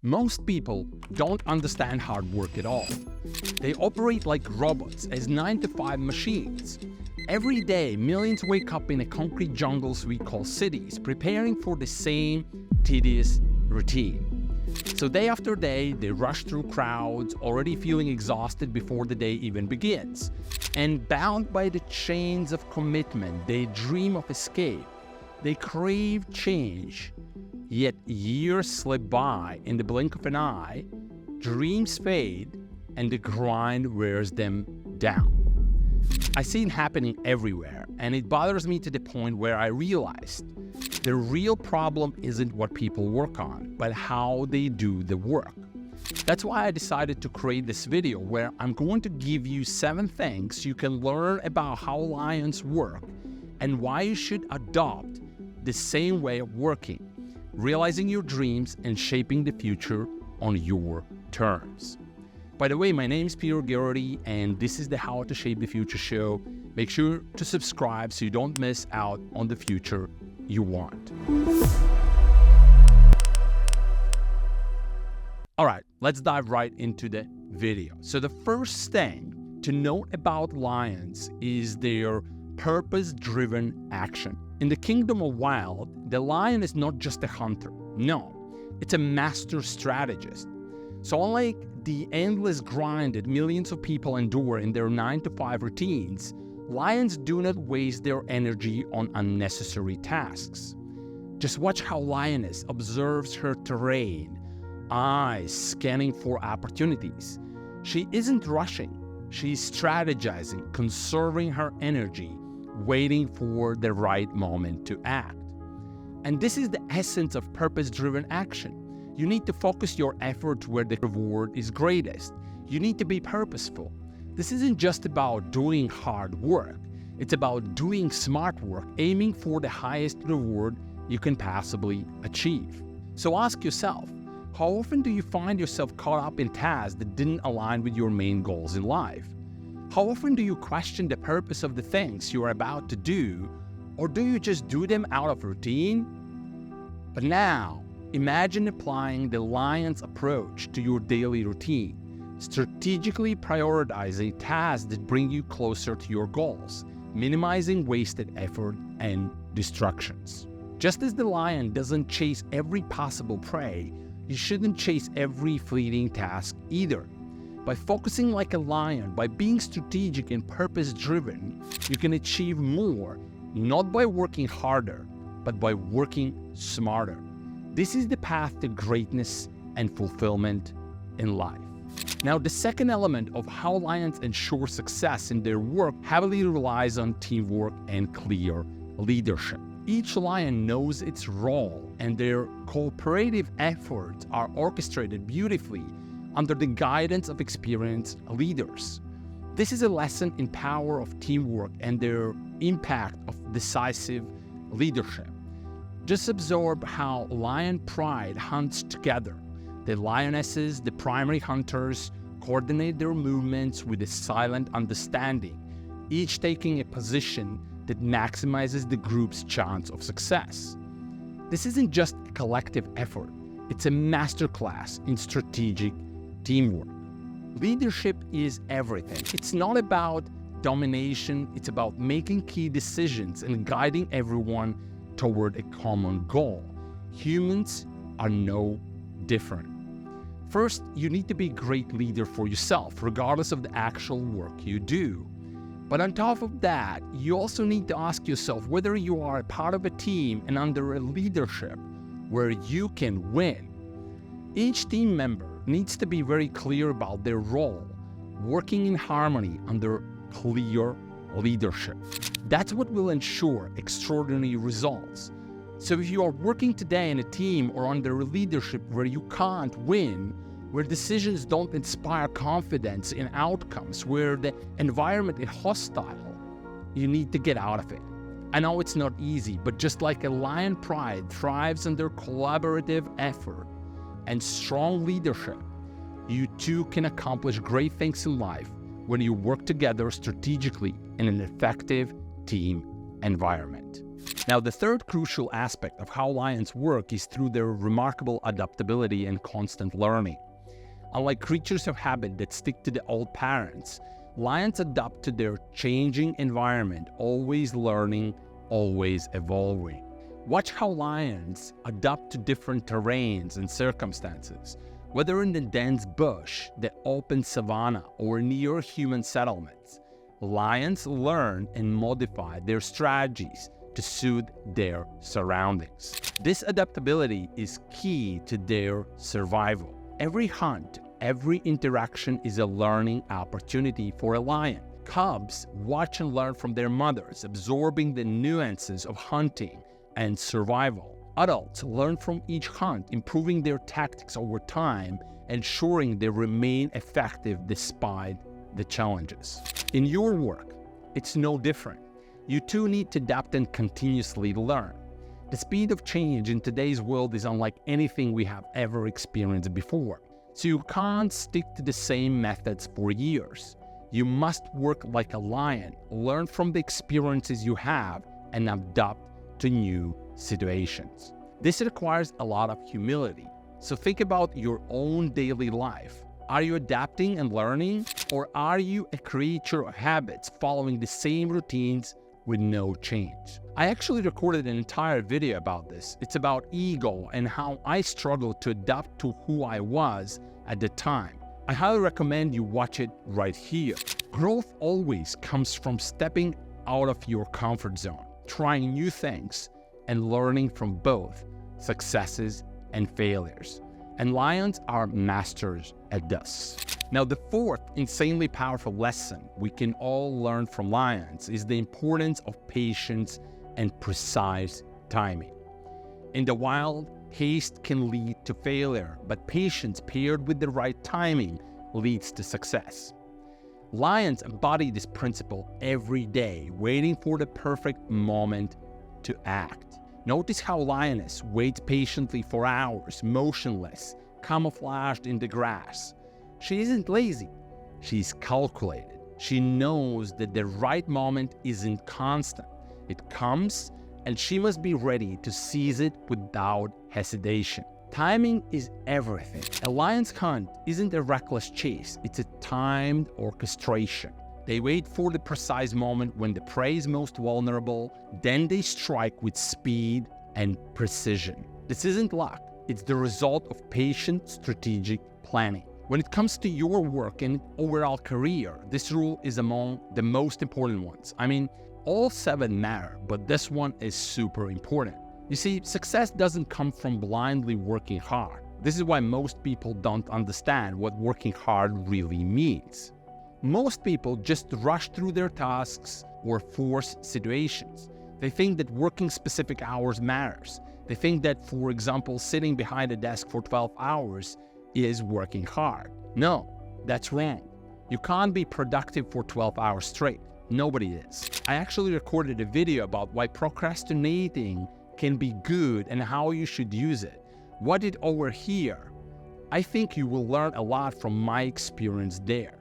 Most people don't understand hard work at all. They operate like robots, as 9-to-5 machines. Every day, millions wake up in the concrete jungles we call cities, preparing for the same tedious routine. So day after day, they rush through crowds, already feeling exhausted before the day even begins. And bound by the chains of commitment, they dream of escape. They crave change. Yet years slip by in the blink of an eye, dreams fade, and the grind wears them down. I see it happening everywhere, and it bothers me to the point where I realized the real problem isn't what people work on, but how they do the work. That's why I decided to create this video where I'm going to give you 7 things you can learn about how lions work and why you should adopt the same way of working, realizing your dreams and shaping the future on your terms. By the way, my name is Peter Garrity, and this is the How to Shape the Future show. Make sure to subscribe so you don't miss out on the future you want. All right, let's dive right into the video. So the first thing to note about lions is their purpose-driven action. In the kingdom of wild, the lion is not just a hunter. No, it's a master strategist. So unlike the endless grind that millions of people endure in their 9-to-5 routines, lions do not waste their energy on unnecessary tasks. Just watch how lioness observes her terrain, eyes scanning for opportunities. She isn't rushing. She's strategizing, conserving her energy, waiting for the right moment to act. And this is the essence of purpose-driven action. You need to focus your effort where the reward is greatest. You need to be purposeful. This isn't just about doing hard work. It's about doing smart work, aiming for the highest reward you can possibly achieve. So ask yourself, how often do you find yourself caught up in tasks that didn't align with your main goals in life? How often do you question the purpose of the things you are about to do, or do you just do them out of routine? But now, imagine applying the lion's approach to your daily routine, strategically prioritizing tasks that bring you closer to your goals, minimizing wasted effort and distractions. Just as the lion doesn't chase every possible prey, you shouldn't chase every fleeting task either. By focusing like a lion, by being strategic and purpose-driven, you can achieve more, not by working harder, but by working smarter. This is the path to greatness and fulfillment in life. Now, the second element of how lions ensure success in their work heavily relies on teamwork and clear leadership. Each lion knows its role, and their cooperative efforts are orchestrated beautifully under the guidance of experienced leaders. This is a lesson in power of teamwork and their impact of decisive leadership. Just absorb how lion pride hunts together. The lionesses, the primary hunters, coordinate their movements with a silent understanding, each taking a position that maximizes the group's chance of success. This isn't just a collective effort, it's a masterclass in strategic teamwork. Leadership is everything. It's not about domination, it's about making key decisions and guiding everyone toward a common goal. Humans are no different. First, you need to be a great leader for yourself, regardless of the actual work you do. But on top of that, you also need to ask yourself whether you are a part of a team and under a leadership where you can win. Each team member needs to be very clear about their role, working in harmony under clear leadership. That's what will ensure extraordinary results. So if you are working today in a team or under a leadership where you can't win, where decisions don't inspire confidence in outcomes, where the environment is hostile, you need to get out of it. I know it's not easy, but just like a lion pride thrives under collaborative effort and strong leadership, you too can accomplish great things in life when you work together strategically in an effective team environment. Now, the third crucial aspect of how lions work is through their remarkable adaptability and constant learning. Unlike creatures of habit that stick to the old patterns, lions adapt to their changing environment, always learning, always evolving. Watch how lions adapt to different terrains and circumstances, whether in the dense bush, the open savanna, or near human settlements. Lions learn and modify their strategies to suit their surroundings. This adaptability is key to their survival. Every hunt, every interaction is a learning opportunity for a lion. Cubs watch and learn from their mothers, absorbing the nuances of hunting and survival. Adults learn from each hunt, improving their tactics over time, ensuring they remain effective despite the challenges. In your work, it's no different. You too need to adapt and continuously learn. The speed of change in today's world is unlike anything we have ever experienced before. So you can't stick to the same methods for years. You must work like a lion, learn from the experiences you have, and adapt to new situations. This requires a lot of humility. So think about your own daily life. Are you adapting and learning, or are you a creature of habits following the same routines with no change? I actually recorded an entire video about this. It's about ego and how I struggled to adapt to who I was at the time. I highly recommend you watch it right here. Growth always comes from stepping out of your comfort zone, trying new things, and learning from both successes and failures. And lions are masters at this. Now, the fourth insanely powerful lesson we can all learn from lions is the importance of patience and precise timing. In the wild, haste can lead to failure, but patience paired with the right timing leads to success. Lions embody this principle every day, waiting for the perfect moment to act. Notice how lioness waits patiently for hours, motionless, camouflaged in the grass. She isn't lazy, she's calculated. She knows that the right moment isn't constant. It comes, and she must be ready to seize it without hesitation. Timing is everything. A lion's hunt isn't a reckless chase, it's a timed orchestration. They wait for the precise moment when the prey is most vulnerable, then they strike with speed and precision. This isn't luck, it's the result of patient, strategic planning. When it comes to your work and overall career, this rule is among the most important ones. I mean, all 7 matter, but this one is super important. You see, success doesn't come from blindly working hard. This is why most people don't understand what working hard really means. Most people just rush through their tasks or force situations. They think that working specific hours matters. They think that, for example, sitting behind a desk for 12 hours is working hard. No, that's wrong. You can't be productive for 12 hours straight. Nobody is. I actually recorded a video about why procrastinating can be good and how you should use it. Watch it over here. I think you will learn a lot from my experience there.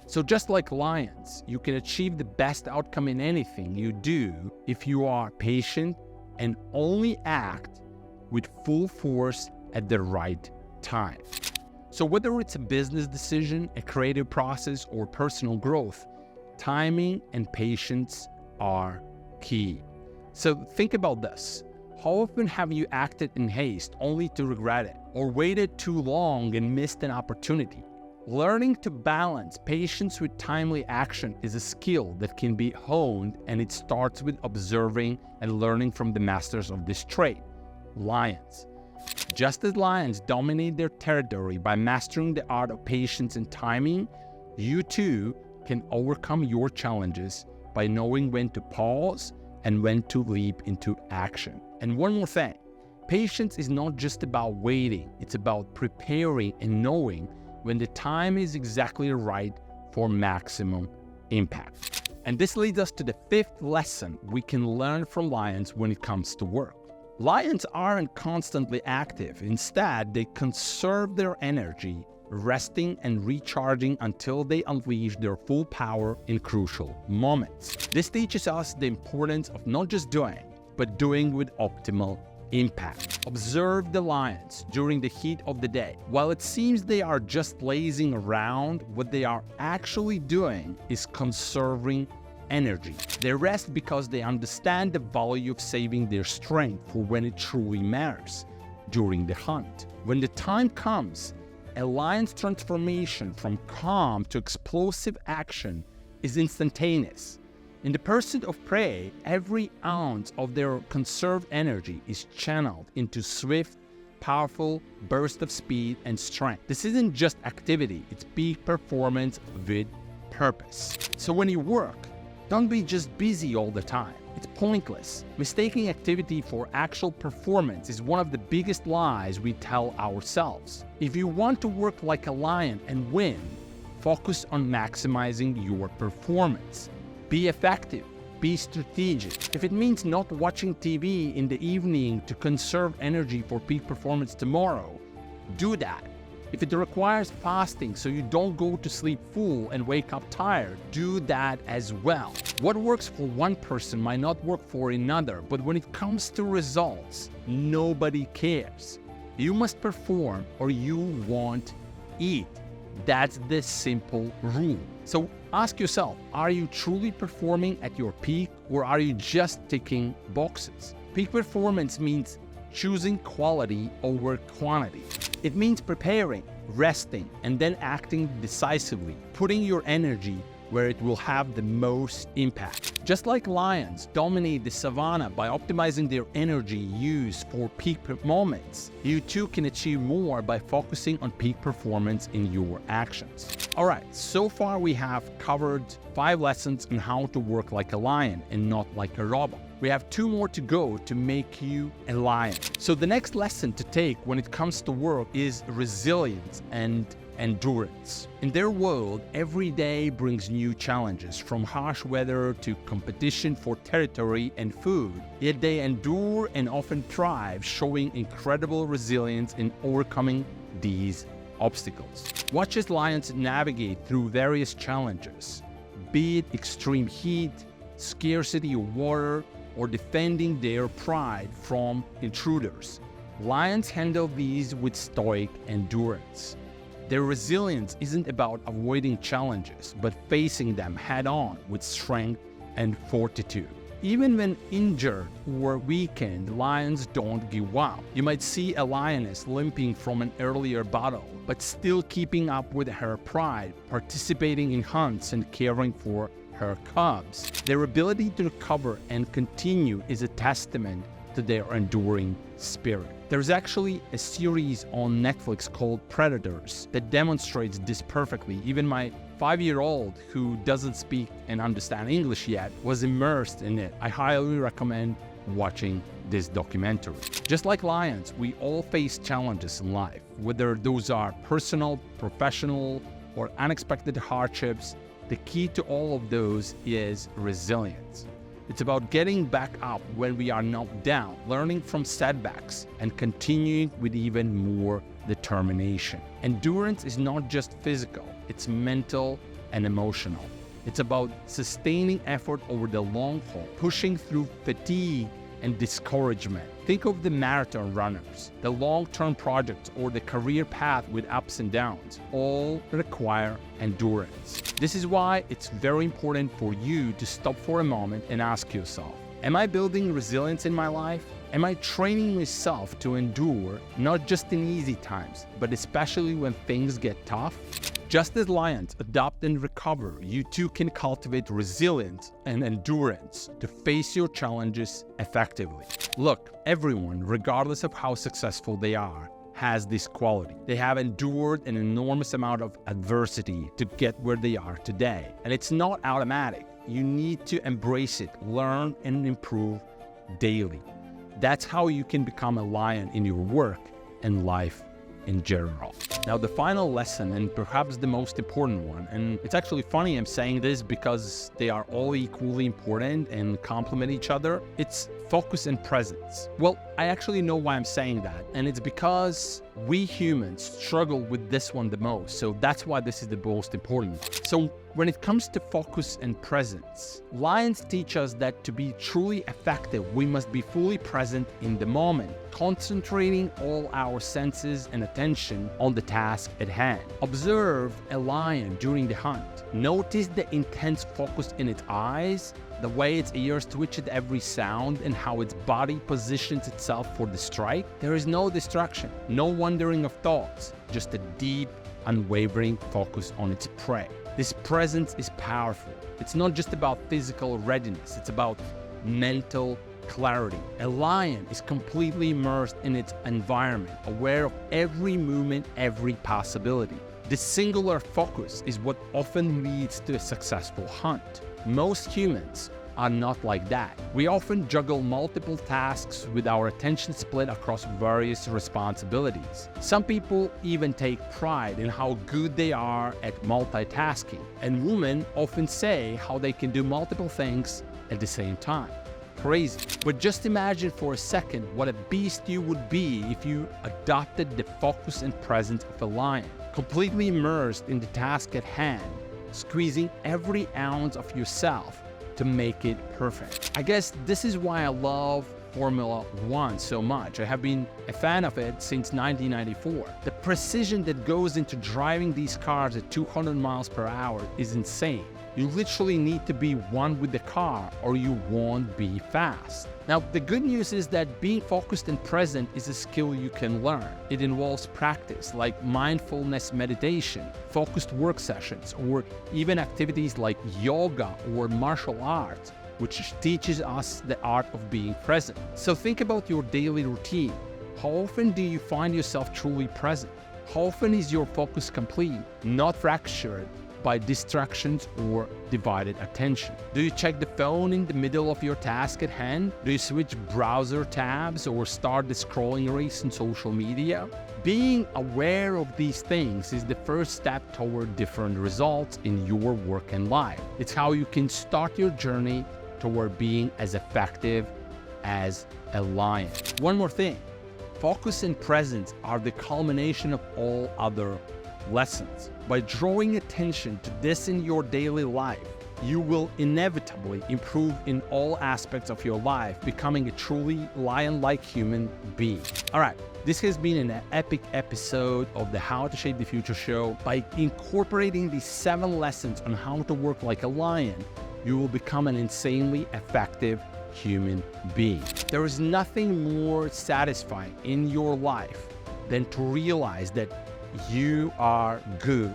So just like lions, you can achieve the best outcome in anything you do if you are patient and only act with full force at the right time. So whether it's a business decision, a creative process, or personal growth, timing and patience are key. So think about this. How often have you acted in haste only to regret it, or waited too long and missed an opportunity? Learning to balance patience with timely action is a skill that can be honed, and it starts with observing and learning from the masters of this trait, lions. Just as lions dominate their territory by mastering the art of patience and timing, you too can overcome your challenges by knowing when to pause and when to leap into action. And one more thing, patience is not just about waiting, it's about preparing and knowing when the time is exactly right for maximum impact. And this leads us to the 5th lesson we can learn from lions when it comes to work. Lions aren't constantly active. Instead, they conserve their energy, resting and recharging until they unleash their full power in crucial moments. This teaches us the importance of not just doing, but doing with optimal impact. Observe the lions during the heat of the day. While it seems they are just lazing around, what they are actually doing is conserving energy. They rest because they understand the value of saving their strength for when it truly matters, during the hunt. When the time comes, a lion's transformation from calm to explosive action is instantaneous. In the pursuit of prey, every ounce of their conserved energy is channeled into swift, powerful bursts of speed and strength. This isn't just activity, it's peak performance with purpose. So when you work, don't be just busy all the time. It's pointless. Mistaking activity for actual performance is one of the biggest lies we tell ourselves. If you want to work like a lion and win, focus on maximizing your performance. Be effective. Be strategic. If it means not watching TV in the evening to conserve energy for peak performance tomorrow, do that. If it requires fasting so you don't go to sleep full and wake up tired, do that as well. What works for one person might not work for another, but when it comes to results, nobody cares. You must perform or you won't eat. That's the simple rule. So ask yourself, are you truly performing at your peak or are you just ticking boxes? Peak performance means choosing quality over quantity. It means preparing, resting, and then acting decisively, putting your energy where it will have the most impact. Just like lions dominate the savannah by optimizing their energy use for peak moments, you too can achieve more by focusing on peak performance in your actions. All right, so far we have covered 5 lessons on how to work like a lion and not like a robot. We have 2 more to go to make you a lion. So the next lesson to take when it comes to work is resilience and endurance. In their world, every day brings new challenges, from harsh weather to competition for territory and food. Yet they endure and often thrive, showing incredible resilience in overcoming these obstacles. Watch as lions navigate through various challenges, be it extreme heat, scarcity of water, or defending their pride from intruders. Lions handle these with stoic endurance. Their resilience isn't about avoiding challenges, but facing them head-on with strength and fortitude. Even when injured or weakened, lions don't give up. You might see a lioness limping from an earlier battle, but still keeping up with her pride, participating in hunts and caring for her cubs. Their ability to recover and continue is a testament to their enduring spirit. There's actually a series on Netflix called Predators that demonstrates this perfectly. Even my 5-year-old, who doesn't speak and understand English yet, was immersed in it. I highly recommend watching this documentary. Just like lions, we all face challenges in life, whether those are personal, professional, or unexpected hardships. The key to all of those is resilience. It's about getting back up when we are knocked down, learning from setbacks, and continuing with even more determination. Endurance is not just physical, it's mental and emotional. It's about sustaining effort over the long haul, pushing through fatigue and discouragement. Think of the marathon runners, the long-term projects, or the career path with ups and downs. All require endurance. This is why it's very important for you to stop for a moment and ask yourself, am I building resilience in my life? Am I training myself to endure, not just in easy times, but especially when things get tough? Just as lions adapt and recover, you too can cultivate resilience and endurance to face your challenges effectively. Look, everyone, regardless of how successful they are, has this quality. They have endured an enormous amount of adversity to get where they are today. And it's not automatic. You need to embrace it, learn and improve daily. That's how you can become a lion in your work and life in general. Now, the final lesson, and perhaps the most important one, and it's actually funny I'm saying this because they are all equally important and complement each other, it's focus and presence. Well, I actually know why I'm saying that, and it's because we humans struggle with this one the most, so that's why this is the most important. So when it comes to focus and presence, lions teach us that to be truly effective, we must be fully present in the moment, concentrating all our senses and attention on the task at hand. Observe a lion during the hunt. Notice the intense focus in its eyes, the way its ears twitch at every sound, and how its body positions itself for the strike. There is no distraction, no wandering of thoughts, just a deep, unwavering focus on its prey. This presence is powerful. It's not just about physical readiness, it's about mental clarity. A lion is completely immersed in its environment, aware of every movement, every possibility. This singular focus is what often leads to a successful hunt. Most humans are not like that. We often juggle multiple tasks with our attention split across various responsibilities. Some people even take pride in how good they are at multitasking, and women often say how they can do multiple things at the same time. Crazy. But just imagine for a second what a beast you would be if you adopted the focus and presence of a lion, completely immersed in the task at hand, squeezing every ounce of yourself to make it perfect. I guess this is why I love Formula One so much. I have been a fan of it since 1994. The precision that goes into driving these cars at 200 miles per hour is insane. You literally need to be one with the car or you won't be fast. Now, the good news is that being focused and present is a skill you can learn. It involves practice like mindfulness meditation, focused work sessions, or even activities like yoga or martial arts, which teaches us the art of being present. So think about your daily routine. How often do you find yourself truly present? How often is your focus complete, not fractured by distractions or divided attention? Do you check the phone in the middle of your task at hand? Do you switch browser tabs or start the scrolling race on social media? Being aware of these things is the first step toward different results in your work and life. It's how you can start your journey toward being as effective as a lion. One more thing, focus and presence are the culmination of all other lessons. By drawing attention to this in your daily life, you will inevitably improve in all aspects of your life, becoming a truly lion-like human being. All right, this has been an epic episode of the How to Shape the Future show. By incorporating these 7 lessons on how to work like a lion, you will become an insanely effective human being. There is nothing more satisfying in your life than to realize that you are good,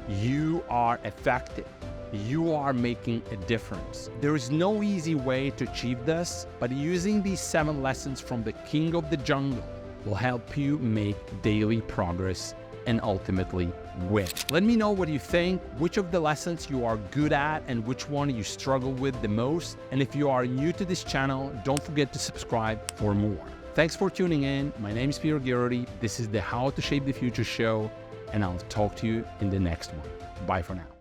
you are effective, you are making a difference. There is no easy way to achieve this, but using these 7 lessons from the king of the jungle will help you make daily progress and ultimately win. Let me know what you think, which of the lessons you are good at and which one you struggle with the most. And if you are new to this channel, don't forget to subscribe for more. Thanks for tuning in. My name is Peter Geraghty. This is the How to Shape the Future show, and I'll talk to you in the next one. Bye for now.